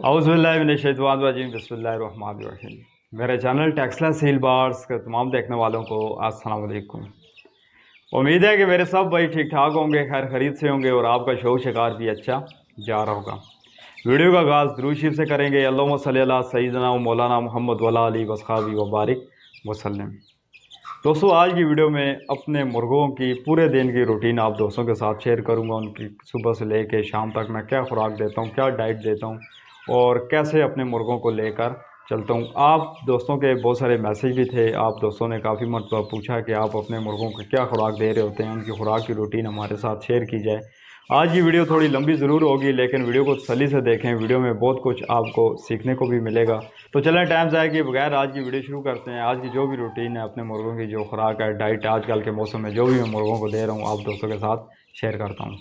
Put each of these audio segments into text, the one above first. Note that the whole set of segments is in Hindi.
औज़ुबिल्लाहिमिनश्शैतानिर्रजीम बिस्मिल्लाहिर्रहमानिर्रहीम। मेरे चैनल टेक्सला सील बार्स के तमाम देखने वालों को अस्सलाम वालेकुम। उम्मीद है कि मेरे सब भाई ठीक ठाक होंगे, खैर खरीद से होंगे और आपका शौक शिकार भी अच्छा जा रहा होगा। वीडियो का आगाज़ दुरूद शरीफ से करेंगे। अल्लाहुम्मा सल्ली अला सय्यिदना व मौलाना मुहम्मद व अला आलिहि व अस्हाबिहि व बारिक वसल्लम। दोस्तों, आज की वीडियो में अपने मुर्गों की पूरे दिन की रूटीन आप दोस्तों के साथ शेयर करूंगा। उनकी सुबह से लेकर शाम तक मैं क्या खुराक देता हूं, क्या डाइट देता हूं और कैसे अपने मुर्गों को लेकर चलता हूं। आप दोस्तों के बहुत सारे मैसेज भी थे। आप दोस्तों ने काफ़ी मरतबा पूछा कि आप अपने मुर्गों को क्या खुराक दे रहे होते हैं, उनकी खुराक की रूटीन हमारे साथ शेयर की जाए। आज की वीडियो थोड़ी लंबी ज़रूर होगी, लेकिन वीडियो को तसल्ली से देखें। वीडियो में बहुत कुछ आपको सीखने को भी मिलेगा। तो चलें, टाइम ज़ाया किए बगैर आज की वीडियो शुरू करते हैं। आज की जो भी रूटीन है, अपने मुर्गों की जो खुराक है, डाइट आजकल के मौसम में जो भी मैं मुर्गों को दे रहा हूँ, आप दोस्तों के साथ शेयर करता हूँ।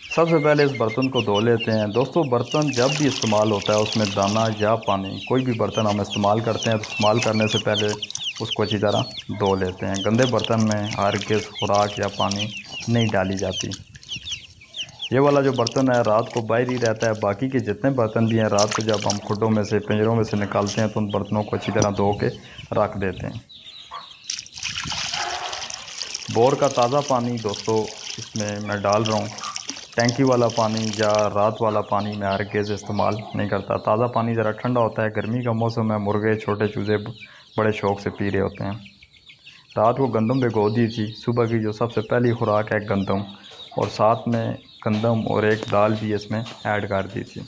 सबसे पहले इस बर्तन को धो लेते हैं। दोस्तों, बर्तन जब भी इस्तेमाल होता है उसमें दाना या पानी, कोई भी बर्तन हम इस्तेमाल करते हैं तो इस्तेमाल करने से पहले उसको अच्छी तरह धो लेते हैं। गंदे बर्तन में हरगिज़ खुराक या पानी नहीं डाली जाती। ये वाला जो बर्तन है रात को बाहर ही रहता है। बाकी के जितने बर्तन भी हैं, रात को जब हम खुडों में से, पिंजरों में से निकालते हैं तो उन बर्तनों को अच्छी तरह धो के रख देते हैं। बोर का ताज़ा पानी दोस्तों इसमें मैं डाल रहा हूँ। टैंकी वाला पानी या रात वाला पानी मैं हरगिज़ इस्तेमाल नहीं करता। ताज़ा पानी ज़रा ठंडा होता है, गर्मी का मौसम है, मुर्गे छोटे चूज़े बड़े शौक़ से पी रहे होते हैं। रात को गंदम भिगो दी थी। सुबह की जो सबसे पहली खुराक है गंदम, और साथ में गंदम और एक दाल भी इसमें ऐड कर दी थी।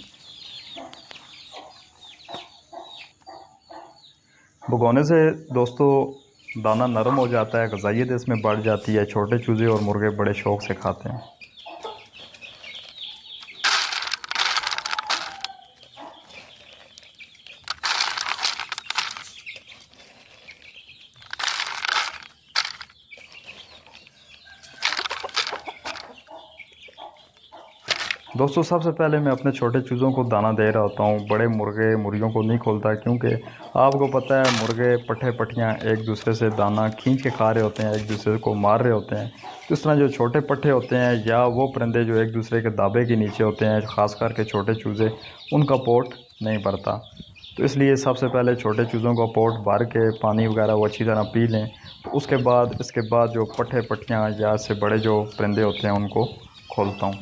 भगोने से दोस्तों दाना नरम हो जाता है, ग़िज़ाइयत इसमें बढ़ जाती है। छोटे चूज़े और मुर्गे बड़े शौक़ से खाते हैं। दोस्तों, सबसे पहले मैं अपने छोटे चूज़ों को दाना दे रहा होता हूँ। बड़े मुर्गे मुर्गियों को नहीं खोलता, क्योंकि आपको पता है मुर्गे पट्ठे पट्टियाँ एक दूसरे से दाना खींच के खा रहे होते हैं, एक दूसरे को मार रहे होते हैं। तो इस तरह जो छोटे पट्ठे होते हैं या वो परिंदे जो एक दूसरे के दाबे के नीचे होते हैं, ख़ास करके छोटे चूज़े, उनका पोट नहीं भरता। तो इसलिए सबसे पहले छोटे चूज़ों का पोट भर के पानी वगैरह वो अच्छी तरह पी लें। तो इसके बाद जो पट्ठे पट्टियाँ या इससे बड़े जो परिंदे होते हैं उनको खोलता हूँ।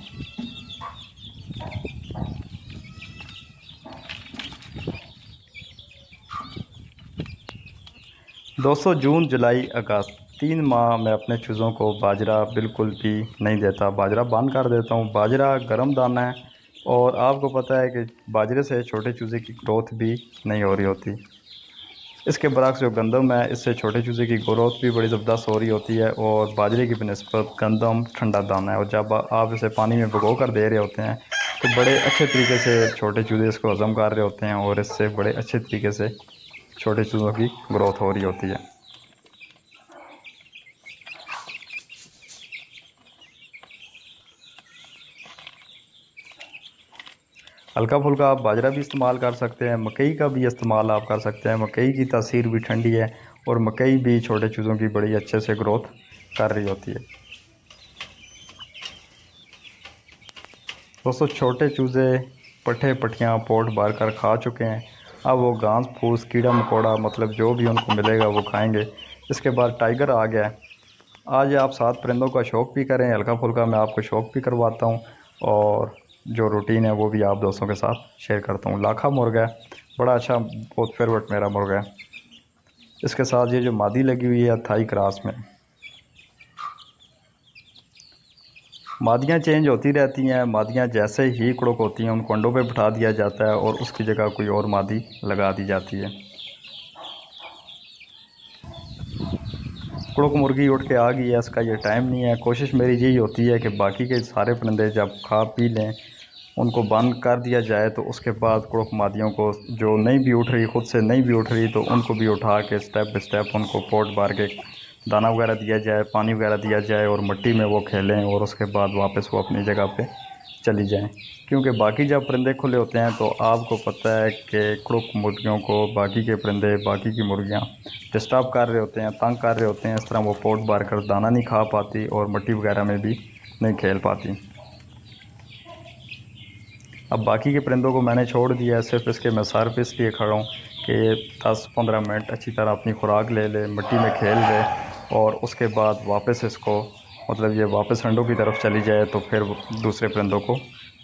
दोस्तों, जून जुलाई अगस्त 3 माह मैं अपने चूज़ों को बाजरा बिल्कुल भी नहीं देता। बाजरा बंद कर देता हूँ। बाजरा गर्म दाना है और आपको पता है कि बाजरे से छोटे चूज़े की ग्रोथ भी नहीं हो रही होती। इसके बरक्स जो गंदम है, इससे छोटे चूज़े की ग्रोथ भी बड़ी ज़बरदस्त हो रही होती है। और बाजरे की बनिस्बत गंदम ठंडा दाना है, और जब आप इसे पानी में भिगो कर दे रहे होते हैं तो बड़े अच्छे तरीके से छोटे चूज़े इसको हज़म कर रहे होते हैं और इससे बड़े अच्छे तरीके से छोटे चूज़ों की ग्रोथ हो रही होती है। हल्का फुल्का आप बाजरा भी इस्तेमाल कर सकते हैं, मकई का भी इस्तेमाल आप कर सकते हैं। मकई की तासीर भी ठंडी है और मकई भी छोटे चूज़ों की बड़ी अच्छे से ग्रोथ कर रही होती है। दोस्तों, छोटे चूज़े पट्ठे पट्टियाँ पोट भर कर खा चुके हैं। अब वो घास फूस कीड़ा मकोड़ा मतलब जो भी उनको मिलेगा वो खाएंगे। इसके बाद टाइगर आ गया है। आज आप साथ परिंदों का शौक़ भी करें, हल्का फुल्का मैं आपको शौक़ भी करवाता हूँ और जो रूटीन है वो भी आप दोस्तों के साथ शेयर करता हूँ। लाखा मुर्गा है, बड़ा अच्छा, बहुत फेवरेट मेरा मुर्गा है। इसके साथ ये जो मादी लगी हुई है थाई क्रॉस में, मादियाँ चेंज होती रहती हैं। मादियाँ जैसे ही कुड़क होती हैं उनको अंडों पे बिठा दिया जाता है और उसकी जगह कोई और मादी लगा दी जाती है। कुड़क मुर्गी उठ के आ गई है, इसका ये टाइम नहीं है। कोशिश मेरी यही होती है कि बाकी के सारे परिंदे जब खा पी लें उनको बंद कर दिया जाए, तो उसके बाद कुड़क मादियों को जो नहीं भी उठ रही, ख़ुद से नहीं भी उठ रही, तो उनको भी उठा के स्टेप बाई स्टेप उनको पोट भर के दाना वगैरह दिया जाए, पानी वगैरह दिया जाए और मिट्टी में वो खेलें और उसके बाद वापस वो अपनी जगह पे चली जाएं, क्योंकि बाकी जब परिंदे खुले होते हैं तो आपको पता है कि कुड़ुक मुर्गियों को बाकी के परिंदे, बाकी की मुर्गियां डिस्टर्ब कर रहे होते हैं, तंग कर रहे होते हैं। इस तरह वो पोट भर कर दाना नहीं खा पाती और मिट्टी वगैरह में भी नहीं खेल पाती। अब बाकी के परिंदों को मैंने छोड़ दिया है, सिर्फ इसके मैं सर पे इसलिए खड़ा हूँ कि ये 10-15 मिनट अच्छी तरह अपनी खुराक ले ले, मिट्टी में खेल ले और उसके बाद वापस इसको मतलब ये वापस अंडों की तरफ चली जाए तो फिर दूसरे परिंदों को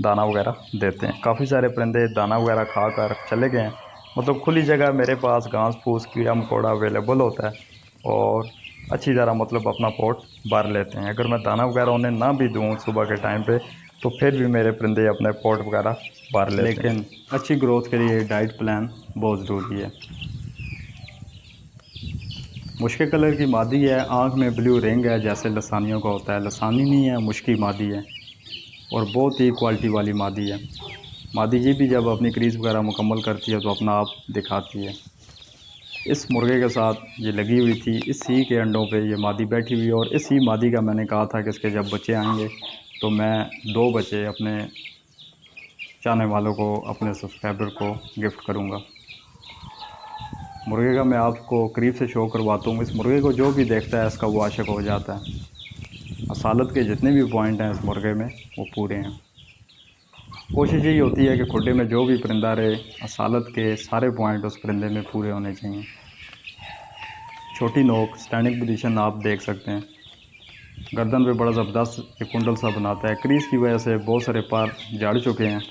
दाना वगैरह देते हैं। काफ़ी सारे परिंदे दाना वगैरह खा कर चले गए हैं। मतलब खुली जगह मेरे पास घास फूस कीड़ा मकोड़ा अवेलेबल होता है और अच्छी तरह मतलब अपना पोट भर लेते हैं। अगर मैं दाना वगैरह उन्हें ना भी दूँ सुबह के टाइम पे तो फिर भी मेरे परिंदे अपने पोट वगैरह भर लेते हैं। लेकिन अच्छी ग्रोथ के लिए डाइट प्लान बहुत ज़रूरी है। मुश्के कलर की मादी है, आँख में ब्लू रिंग है जैसे लसानियों का होता है। लसानी नहीं है, मुश्की मादी है और बहुत ही क्वालिटी वाली मादी है। मादी ये भी जब अपनी क्रीज वगैरह मुकम्मल करती है तो अपना आप दिखाती है। इस मुर्गे के साथ ये लगी हुई थी, इसी के अंडों पे ये मादी बैठी हुई है और इसी मादी का मैंने कहा था कि इसके जब बच्चे आएंगे तो मैं 2 बच्चे अपने चाहने वालों को, अपने सब्सक्राइबर को गिफ्ट करूंगा। मुर्गे का मैं आपको करीब से शो करवाता हूँ। इस मुर्गे को जो भी देखता है इसका वो आशिक हो जाता है। असालत के जितने भी पॉइंट हैं इस मुर्गे में वो पूरे हैं। कोशिश यही होती है कि खुड्डे में जो भी परिंदा रहे, असालत के सारे पॉइंट उस परिंदे में पूरे होने चाहिए। छोटी नोक, स्टैंडिंग पोजीशन आप देख सकते हैं। गर्दन पे बड़ा ज़बरदस्त एक कुंडल सा बनाता है। क्रीज की वजह से बहुत सारे पार झाड़ चुके हैं।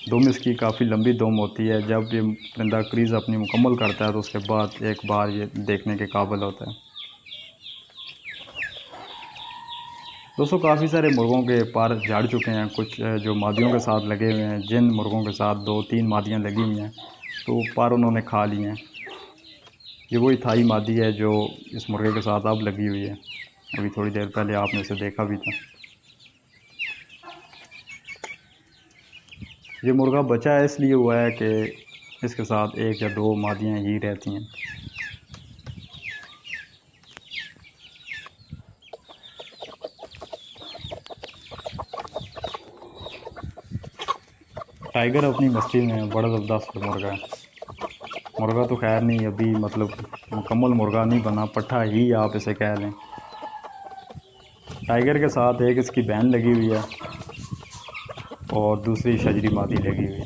दुम इसकी काफ़ी लंबी दुम होती है। जब ये परिंदा क्रीज़ अपनी मुकम्मल करता है तो उसके बाद एक बार ये देखने के काबिल होता है। दोस्तों काफ़ी सारे मुर्गों के पर झाड़ चुके हैं। कुछ जो मादियों के साथ लगे हुए हैं, जिन मुर्गों के साथ 2-3 मादियाँ लगी हुई हैं तो पर उन्होंने खा लिए हैं। ये वही थाई मादी है जो इस मुर्गे के साथ अब लगी हुई है। अभी थोड़ी देर पहले आपने इसे देखा भी था। ये मुर्गा बचा इसलिए हुआ है कि इसके साथ 1 या 2 मादियाँ ही रहती हैं। टाइगर अपनी मस्ती में बड़ा ज़बरदस्त मुर्गा है। मुर्गा तो खैर नहीं, अभी मतलब मुकम्मल मुर्गा नहीं बना, पट्ठा ही आप इसे कह लें। टाइगर के साथ एक इसकी बहन लगी हुई है और दूसरी शजरी मादी लगी हुई है।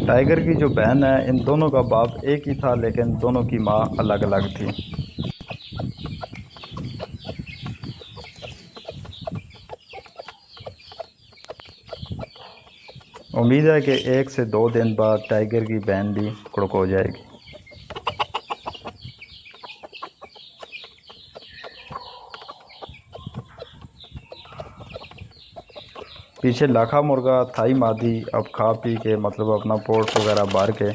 टाइगर की जो बहन है, इन दोनों का बाप एक ही था लेकिन दोनों की माँ अलग अलग थी। उम्मीद है कि 1 से 2 दिन बाद टाइगर की बहन भी कुड़क हो जाएगी। पीछे लाखा मुर्गा थाई मादी अब खा पी के मतलब अपना पोर्ट वगैरह भर के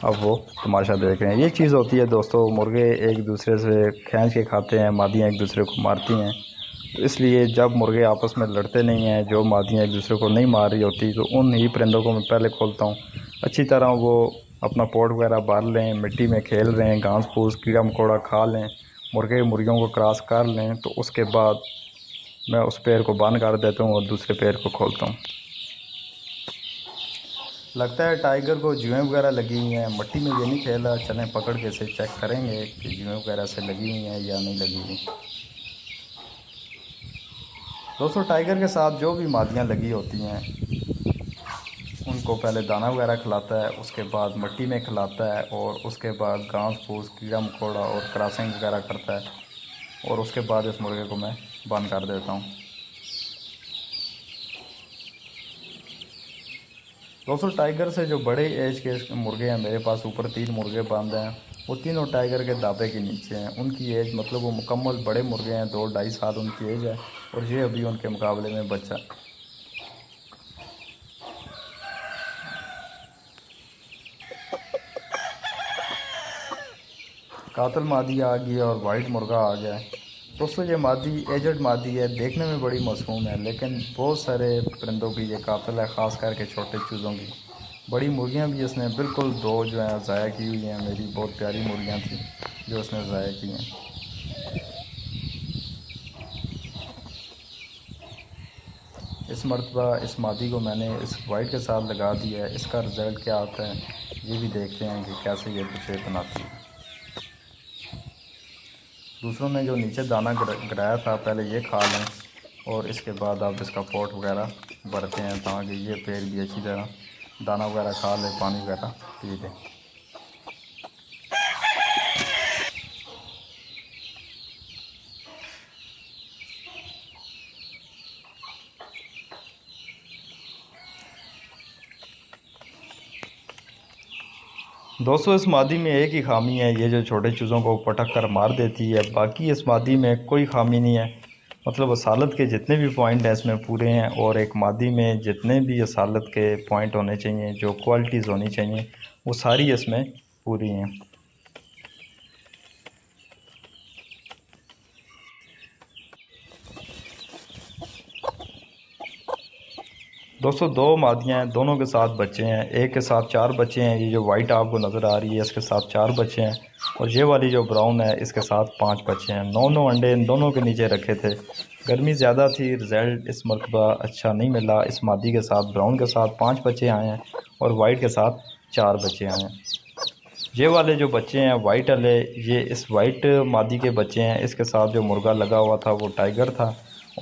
अब वो तमाशा देख रहे हैं। ये चीज़ होती है दोस्तों, मुर्गे एक दूसरे से खींच के खाते हैं, मादियाँ एक दूसरे को मारती हैं। तो इसलिए जब मुर्गे आपस में लड़ते नहीं हैं, जो मादियाँ एक दूसरे को नहीं मार रही होती, तो उन ही परिंदों को मैं पहले खोलता हूँ। अच्छी तरह वो अपना पोर्ट वगैरह भर लें, मिट्टी में खेल रहे हैं, घास फूस कीड़ा मकोड़ा खा लें, मुर्गे मुर्गियों को क्रॉस कर लें, तो उसके बाद मैं उस पैर को बंद कर देता हूँ और दूसरे पैर को खोलता हूँ। लगता है टाइगर को जुएँ वगैरह लगी हुई हैं। मिट्टी में ये नहीं खेला, चलें पकड़ के इसे चेक करेंगे कि जुएँ वगैरह से लगी हुई हैं या नहीं लगी हुई। दोस्तों टाइगर के साथ जो भी मादियाँ लगी होती हैं उनको पहले दाना वगैरह खिलाता है, उसके बाद मिट्टी में खिलाता है और उसके बाद घास फूस कीड़ा मकोड़ा और क्रॉसिंग वगैरह करता है और उसके बाद इस मुर्गे को मैं बंद कर देता हूँ। दोस्तों टाइगर से जो बड़े एज के मुर्गे हैं मेरे पास, ऊपर 3 मुर्गे बंद हैं, वो तीनों टाइगर के दाबे के नीचे हैं। उनकी एज मतलब वो मुकम्मल बड़े मुर्गे हैं, 2-2.5 साल उनकी एज है और ये अभी उनके मुकाबले में बच्चा। कातल मादी आ गई और वाइट मुर्गा आ गया। दोस्तों ये मादी एजड मादी है, देखने में बड़ी मासूम है लेकिन बहुत सारे परिंदों की ये कातिल है, ख़ास करके छोटे चूज़ों की। बड़ी मुर्गियां भी इसने बिल्कुल 2 जो है ज़ाया की हुई हैं। मेरी बहुत प्यारी मुर्गियां थी जो इसने ज़ाया की हैं। इस मरतबा इस मादी को मैंने इस वाइट के साथ लगा दिया है। इसका रिज़ल्ट क्या आता है ये भी देखते हैं कि कैसे ये बच्चे बनाती है। दूसरों ने जो नीचे दाना गिराया था पहले ये खा लें और इसके बाद आप इसका पोट वगैरह भरते हैं ताकि ये पेड़ भी अच्छी तरह दाना वगैरह खा ले, पानी वगैरह पी लें। दोस्तों इस मादी में एक ही खामी है, ये जो छोटे चूज़ों को पटक कर मार देती है। बाकी इस मादी में कोई खामी नहीं है। मतलब असालत के जितने भी पॉइंट हैं इसमें पूरे हैं और एक मादी में जितने भी असालत के पॉइंट होने चाहिए, जो क्वालिटीज़ होनी चाहिए, वो सारी इसमें पूरी हैं। दोस्तों दो मादियाँ हैं, दोनों के साथ बच्चे हैं। एक के साथ 4 बच्चे हैं, ये जो वाइट आपको नज़र आ रही है इसके साथ 4 बच्चे हैं और ये वाली जो ब्राउन है इसके साथ 5 बच्चे हैं। 9 अंडे इन दोनों के नीचे रखे थे। गर्मी ज़्यादा थी, रिज़ल्ट इस मरतबा अच्छा नहीं मिला। इस मादी के साथ ब्राउन के साथ 5 बच्चे आए हैं और वाइट के साथ 4 बच्चे आए हैं। ये वाले जो बच्चे हैं वाइट वाले, ये इस वाइट मादी के बच्चे हैं। इसके साथ जो मुर्गा लगा हुआ था वो टाइगर था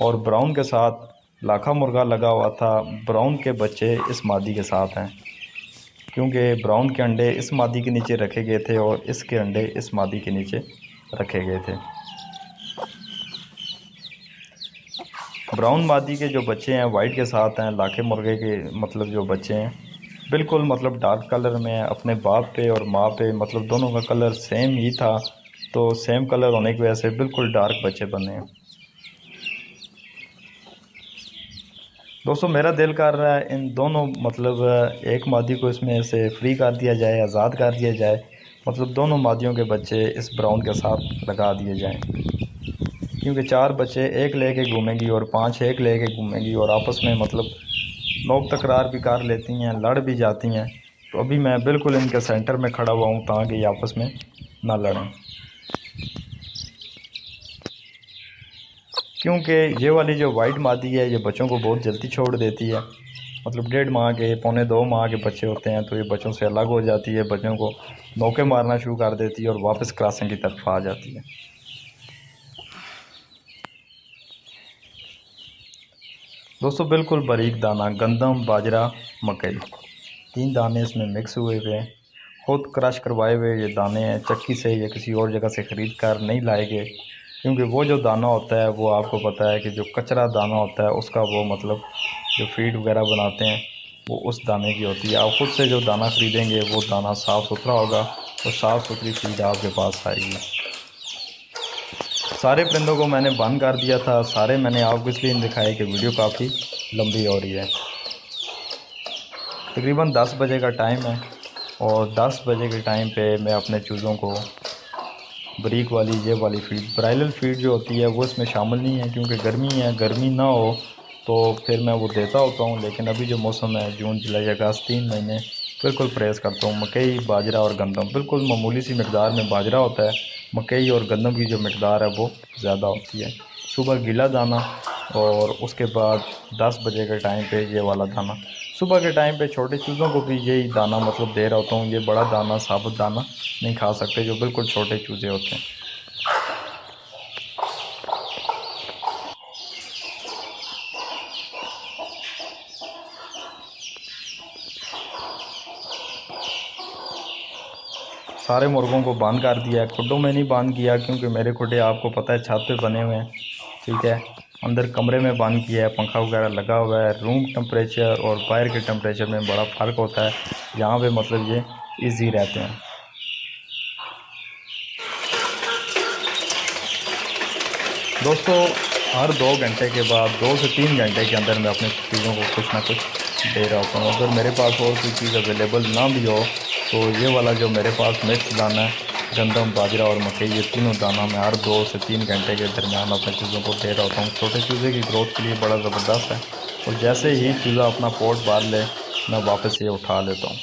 और ब्राउन के साथ लाखा मुर्गा लगा हुआ था। ब्राउन के बच्चे इस मादी के साथ हैं क्योंकि ब्राउन के अंडे इस मादी के नीचे रखे गए थे और इसके अंडे इस मादी के नीचे रखे गए थे। ब्राउन मादी के जो बच्चे हैं वाइट के साथ हैं। लाखे मुर्गे के मतलब जो बच्चे हैं बिल्कुल मतलब डार्क कलर में है। अपने बाप पे और माँ पे मतलब दोनों का कलर सेम ही था, तो सेम कलर होने की वजह से बिल्कुल डार्क बच्चे बने हैं। दोस्तों मेरा दिल कर रहा है इन दोनों मतलब एक मादी को इसमें से फ्री कर दिया जाए, आज़ाद कर दिया जाए। मतलब दोनों मादियों के बच्चे इस ब्राउन के साथ लगा दिए जाएं क्योंकि 4 बच्चे एक लेके घूमेंगी और 5 एक लेके घूमेंगी और आपस में मतलब नोक तकरार भी कर लेती हैं, लड़ भी जाती हैं। तो अभी मैं बिल्कुल इनके सेंटर में खड़ा हुआ हूँ ताकि ये आपस में ना लड़ें, क्योंकि ये वाली जो वाइट मादी है ये बच्चों को बहुत जल्दी छोड़ देती है। मतलब 1.5 माह के, पौने 2 माह के बच्चे होते हैं तो ये बच्चों से अलग हो जाती है, बच्चों को नौके मारना शुरू कर देती है और वापस क्रॉसिंग की तरफ आ जाती है। दोस्तों बिल्कुल बारीक दाना, गंदम, बाजरा, मकई, 3 दाने इसमें मिक्स हुए हुए हैं। खुद क्रश करवाए हुए ये दाने हैं, चक्की से या किसी और जगह से ख़रीद कर नहीं लाए गए क्योंकि वो जो दाना होता है वो आपको पता है कि जो कचरा दाना होता है उसका वो मतलब जो फीड वगैरह बनाते हैं वो उस दाने की होती है। आप ख़ुद से जो दाना ख़रीदेंगे वो दाना साफ़ सुथरा होगा और साफ़ सुथरी फीड आपके पास आएगी। सारे परिंदों को मैंने बंद कर दिया था, सारे मैंने आपको इसलिए दिखाया कि वीडियो काफ़ी लंबी हो रही है। तकरीबन 10 बजे का टाइम है और 10 बजे के टाइम पे मैं अपने चूज़ों को ब्रीक वाली ये वाली फीड, ब्राइलर फीड जो होती है वो इसमें शामिल नहीं है क्योंकि गर्मी है। गर्मी ना हो तो फिर मैं वो देता होता हूँ, लेकिन अभी जो मौसम है जून जुलाई अगस्त 3 महीने बिल्कुल परहेज़ करता हूँ। मकई, बाजरा और गंदम, बिल्कुल मामूली सी मकदार में बाजरा होता है, मकई और गंदम की जो मकदार है वो ज़्यादा होती है। सुबह गीला दाना और उसके बाद 10 बजे के टाइम पे ये वाला दाना। सुबह के टाइम पे छोटे चूज़ों को भी यही दाना मतलब दे रहा होता हूँ। ये बड़ा दाना, साबुत दाना नहीं खा सकते जो बिल्कुल छोटे चूज़े होते हैं। सारे मुर्गों को बंद कर दिया है, खुड्डों में नहीं बंद किया क्योंकि मेरे खुड्डे आपको पता है छत पे बने हुए हैं, ठीक है। अंदर कमरे में बंद किया है, पंखा वगैरह लगा हुआ है। रूम टेम्परेचर और बाहर के टेम्परेचर में बड़ा फ़र्क होता है, यहाँ पे मतलब ये इजी रहते हैं। दोस्तों हर 2 घंटे के बाद 2 से 3 घंटे के अंदर मैं अपने चीज़ों को कुछ ना कुछ दे रहा होता हूँ। अगर मेरे पास और कोई चीज़ अवेलेबल ना भी हो तो ये वाला जो मेरे पास मिक्स दाना है, गंदम, बाजरा और मकई, ये तीनों दाना मैं हर 2 से 3 घंटे के दरमियान अपने चूज़ों को दे रहा होता हूँ। छोटे चूज़े की ग्रोथ के लिए बड़ा ज़बरदस्त है और जैसे ही चूज़ा अपना पोट भर ले मैं वापस ये उठा लेता हूँ।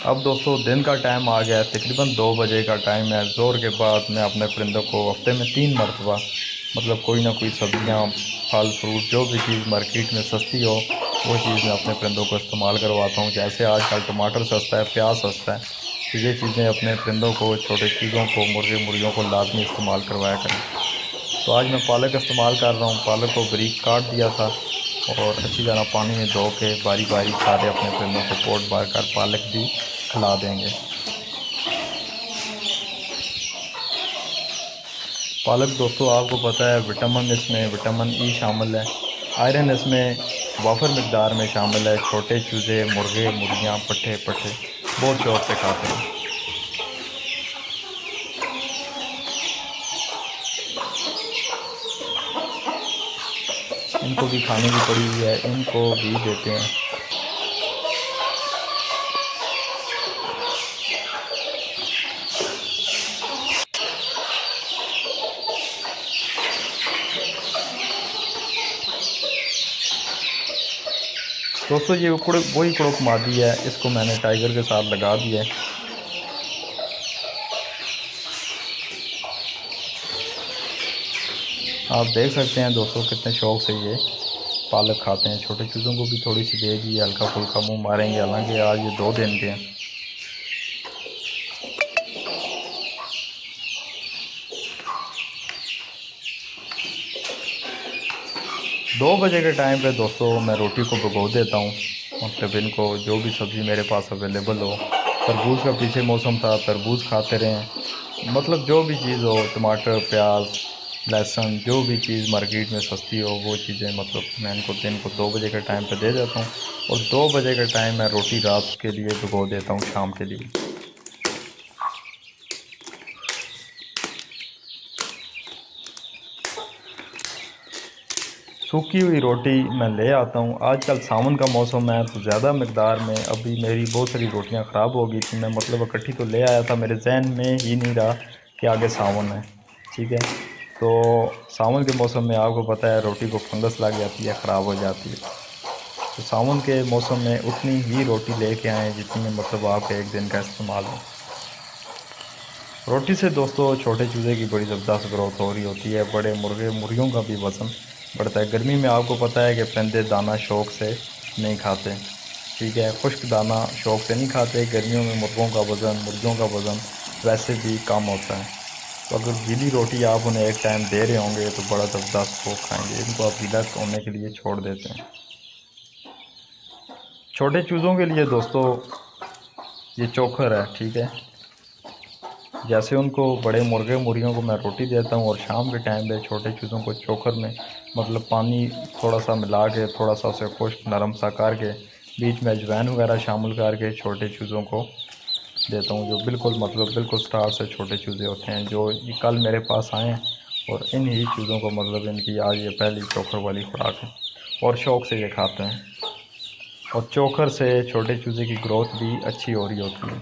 अब दोस्तों दिन का टाइम आ गया है, तकरीबन 2 बजे का टाइम है। ज़ोर के बाद मैं अपने परिंदों को हफ्ते में 3 मरतबा मतलब कोई ना कोई सब्ज़ियाँ फल फ्रूट जो भी चीज़ मार्केट में सस्ती हो वो चीज़ मैं अपने परिंदों को इस्तेमाल करवाता हूँ। जैसे आजकल टमाटर सस्ता है, प्याज सस्ता है, तो ये चीज़ें अपने परिंदों को, छोटे चीज़ों को, मुर्गे मुर्गियों को लाजमी इस्तेमाल करवाया करें। तो आज मैं पालक इस्तेमाल कर रहा हूँ। पालक को बारीक काट दिया था और अच्छी तरह पानी में धो के बारी बारी सारे अपने परिंदों को पोट भर कर पालक भी खिला देंगे। पालक दोस्तों आपको पता है विटामिन, इसमें विटामिन ई शामिल है, आयरन इसमें वाफर मकदार में शामिल है। छोटे चूज़े, मुर्गे मुर्गियाँ, पट्ठे पट्ठे बहुत शौक़ से खाते हैं। इनको भी खाने की पड़ी हुई है, इनको भी देते हैं। दोस्तों ये वही कड़क मादी है, इसको मैंने टाइगर के साथ लगा दिया है। आप देख सकते हैं दोस्तों कितने शौक़ से ये पालक खाते हैं। छोटे चूज़ों को भी थोड़ी सी दे दी, हल्का फुल्का मुंह मारेंगे। हालांकि आज ये 2 दिन के हैं। दो बजे के टाइम पे दोस्तों मैं रोटी को भिगो देता हूँ। मतलब इनको जो भी सब्ज़ी मेरे पास अवेलेबल हो, तरबूज का पीछे मौसम था, तरबूज खाते रहें। मतलब जो भी चीज़ हो, टमाटर, प्याज, लहसुन, जो भी चीज़ मार्केट में सस्ती हो वो चीज़ें मतलब मैं इनको दिन को 2 बजे के टाइम पे दे देता हूँ। और 2 बजे के टाइम मैं रोटी रात के लिए भिगो देता हूँ शाम के लिए। सूखी हुई रोटी मैं ले आता हूँ। आजकल सावन का मौसम है तो ज़्यादा मकदार में अभी मेरी बहुत सारी रोटियाँ ख़राब हो गई थी। मैं मतलब इकट्ठी तो ले आया था, मेरे जहन में ही नहीं रहा कि आगे सावन है। ठीक है, तो सावन के मौसम में आपको पता है रोटी को फंगस लग जाती है, ख़राब हो जाती है। तो सावन के मौसम में उतनी ही रोटी लेके आएँ जितनी में मतलब आपका एक दिन का इस्तेमाल हो। रोटी से दोस्तों छोटे चूज़े की बड़ी ज़बरदस्त ग्रोथ हो रही होती है। बड़े मुर्गे मुर्गियों का भी वज़न बढ़ता है। गर्मी में आपको पता है कि परिंदे दाना शौक़ से नहीं खाते। ठीक है, खुश्क दाना शौक़ से नहीं खाते। गर्मियों में मुर्गों का वज़न, मुर्गियों का वज़न वैसे भी कम होता है। तो अगर गीली रोटी आप उन्हें एक टाइम दे रहे होंगे तो बड़ा ज़बरदस्त वो खाएँगे। इनको आप गीला होने के लिए छोड़ देते हैं। छोटे चूज़ों के लिए दोस्तों ये चोकर है। ठीक है, जैसे उनको बड़े मुर्गे मुर्गियों को मैं रोटी देता हूँ और शाम के टाइम पे छोटे चूज़ों को चोकर में मतलब पानी थोड़ा सा मिला के, थोड़ा सा उसे खुश्क नरम सा करके, बीच में अजवाइन वगैरह शामिल करके छोटे चूज़ों को देता हूँ। जो बिल्कुल मतलब बिल्कुल स्टार्ट से छोटे चूज़े होते हैं जो ये कल मेरे पास आए हैं और इन ही चूज़ों को मतलब इनकी आज ये पहली चोकर वाली खुराक है और शौक़ से ये खाते हैं। और चोकर से छोटे चूज़े की ग्रोथ भी अच्छी हो रही होती है।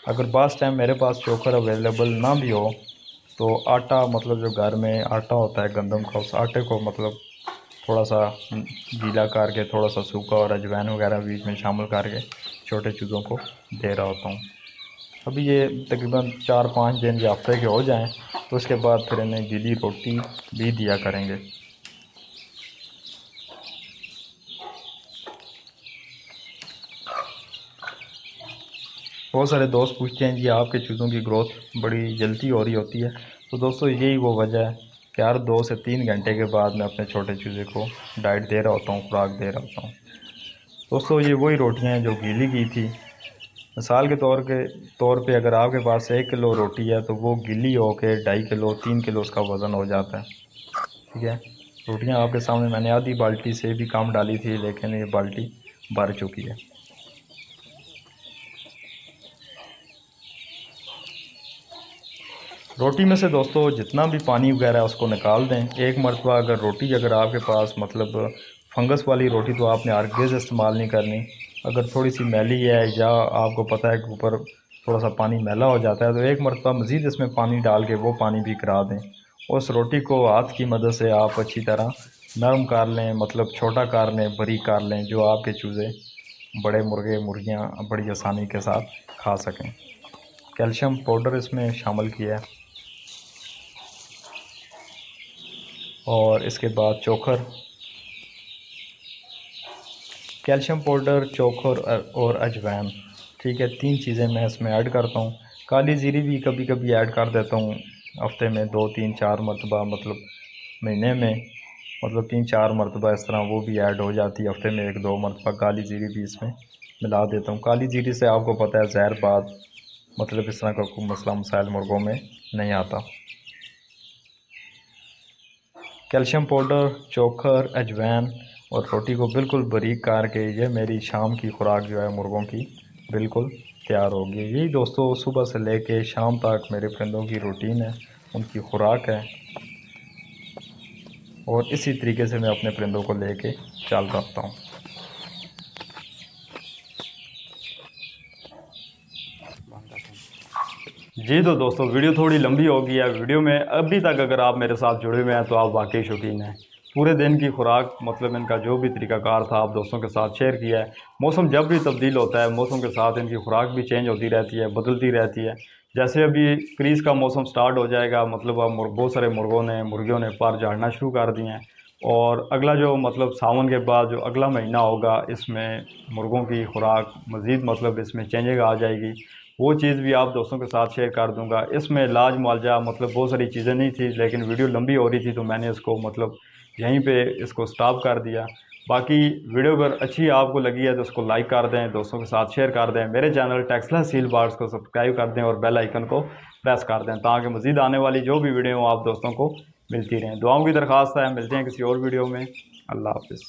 अगर बास टाइम मेरे पास चोकर अवेलेबल ना भी हो तो आटा मतलब जो घर में आटा होता है गंदम का, उस आटे को मतलब थोड़ा सा गीला करके, थोड़ा सा सूखा और अजवाइन वगैरह बीच में शामिल करके छोटे चूज़ों को दे रहा होता हूँ। अभी ये तकरीबन 4-5 दिन या हफ्ते के हो जाएं तो उसके बाद फिर इन्हें गीली रोटी भी दिया करेंगे। बहुत सारे दोस्त पूछते हैं जी आपके चूज़ों की ग्रोथ बड़ी जल्दी हो रही होती है। तो दोस्तों यही वो वजह है कि हर 2 से 3 घंटे के बाद मैं अपने छोटे चूज़े को डाइट दे रहा होता हूँ, खुराक दे रहा होता हूँ। दोस्तों ये वही रोटियाँ हैं जो गीली की थी। मिसाल के तौर पे अगर आपके पास 1 किलो रोटी है तो वो गीली हो के 2.5 किलो 3 किलो उसका वज़न हो जाता है। ठीक है, रोटियाँ आपके सामने मैंने आधी बाल्टी से भी कम डाली थी लेकिन ये बाल्टी भर चुकी है। रोटी में से दोस्तों जितना भी पानी वगैरह है उसको निकाल दें। एक मरतबा अगर रोटी अगर आपके पास मतलब फंगस वाली रोटी तो आपने हरगिज़ इस्तेमाल नहीं करनी। अगर थोड़ी सी मैली है या आपको पता है कि ऊपर थोड़ा सा पानी मैला हो जाता है तो एक मरतबा मज़ीद इसमें पानी डाल के वो पानी भी करा दें। उस रोटी को हाथ की मदद से आप अच्छी तरह नरम कर लें, मतलब छोटा कर लें, बारीक कर लें, जो आपके चूज़े बड़े मुर्गे मुर्गियाँ बड़ी आसानी के साथ खा सकें। कैल्शियम पाउडर इसमें शामिल किया है। और इसके बाद चोकर, कैल्शियम पाउडर, चोकर और अजवाइन। ठीक है, 3 चीज़ें मैं इसमें ऐड करता हूँ। काली जीरी भी कभी कभी ऐड कर देता हूँ, हफ्ते में 2 3 4 मरतबा, मतलब महीने में मतलब 3 4 मरतबा इस तरह वो भी ऐड हो जाती है। हफ्ते में 1 2 मरतबा काली जीरी भी इसमें मिला देता हूँ। काली जीरी से आपको पता है जहर बाद मतलब इस तरह का कोई मसला मसाइल मुर्गों में नहीं आता। कैल्शियम पाउडर, चोकर, अजवाइन और रोटी को बिल्कुल बारीक करके ये मेरी शाम की खुराक जो है मुर्गों की बिल्कुल तैयार होगी। यही दोस्तों सुबह से लेके शाम तक मेरे परिंदों की रूटीन है, उनकी खुराक है, और इसी तरीके से मैं अपने परिंदों को लेके चल रखता हूँ। जी तो दोस्तों वीडियो थोड़ी लंबी हो गई है। वीडियो में अभी तक अगर आप मेरे साथ जुड़े हुए हैं तो आप वाकई शौकीन हैं। पूरे दिन की खुराक मतलब इनका जो भी तरीक़ाकार था आप दोस्तों के साथ शेयर किया है। मौसम जब भी तब्दील होता है मौसम के साथ इनकी खुराक भी चेंज होती रहती है, बदलती रहती है। जैसे अभी क्रीज़ का मौसम स्टार्ट हो जाएगा, मतलब अब बहुत सारे मुर्गियों ने पर झाड़ना शुरू कर दिए हैं। और अगला जो मतलब सावन के बाद जो अगला महीना होगा इसमें मुर्गों की खुराक मज़ीद मतलब इसमें चेंजिंग आ जाएगी। वो चीज़ भी आप दोस्तों के साथ शेयर कर दूंगा। इसमें इलाज मुआवजा मतलब बहुत सारी चीज़ें नहीं थी, लेकिन वीडियो लंबी हो रही थी तो मैंने इसको मतलब यहीं पे इसको स्टॉप कर दिया। बाकी वीडियो अगर अच्छी आपको लगी है तो उसको लाइक कर दें, दोस्तों के साथ शेयर कर दें, मेरे चैनल टेक्सला सील बार्स को सब्सक्राइब कर दें और बेल आइकन को प्रेस कर दें ताकि मज़ीद आने वाली जो भी वीडियो आप दोस्तों को मिलती रहें। दुआओं की दरख्वास्त है, मिलते हैं किसी और वीडियो में। अल्लाह हाफ़िज़।